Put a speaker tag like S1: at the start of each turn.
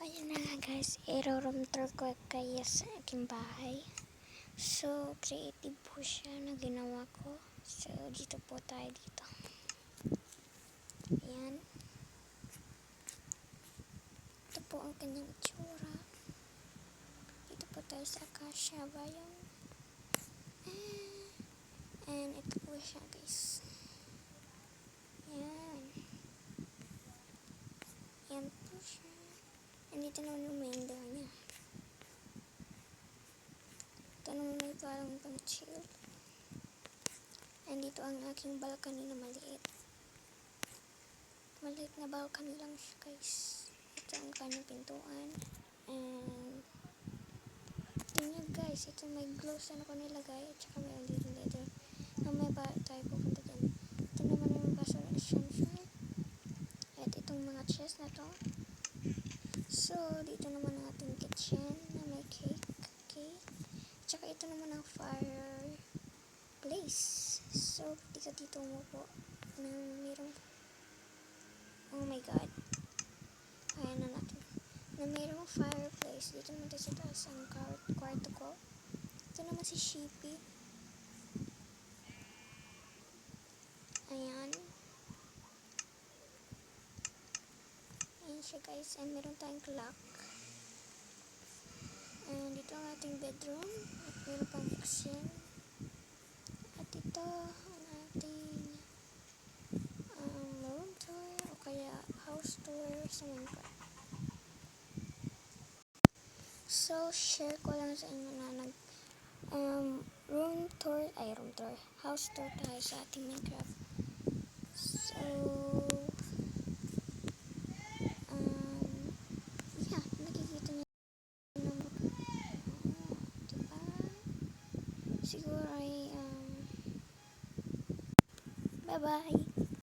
S1: Ayan na nga guys, i-room tour ko kayo sa aking bahay. So, creative po siya na ginawa ko. So, dito po tayo dito. Ayan. Ito po ang kanyang itsura. Dito po tayo sa Acacia Biome. And ito po siya guys. Ayan. Ayan po siya. And dito naman yung main door niya. Ito naman may parang pang chill. And dito ang aking balcony na maliit. Maliit na balcony lang siya guys. Ito ang kanyang pintuan. And ito nyo guys, ito may gloves na ako nilagay. At saka may little letter. Mamaya ba tayo pupunta dyan. Ito naman yung baso na sunshine. At itong mga chest na to. So, dito naman ang ating kitchen na may cake. Okay. At saka ito naman ang fireplace. So, dito mo po na mayroong, oh my god. Ayan na natin. Na mayroong fireplace. Dito naman tayo sa taas ang kwarto ko. Ito naman si Sheepy. Ayan. Ayan siya guys. And meron tayong clock. And dito ang ating bedroom. At meron pang box yan. At ito ang ating room tour o kaya house tour sa Minecraft. So, share ko lang sa inyo na house tour tayo sa ating Minecraft. So, yeah, nakikita niyo naman. Diba? Siguro ay, bye-bye!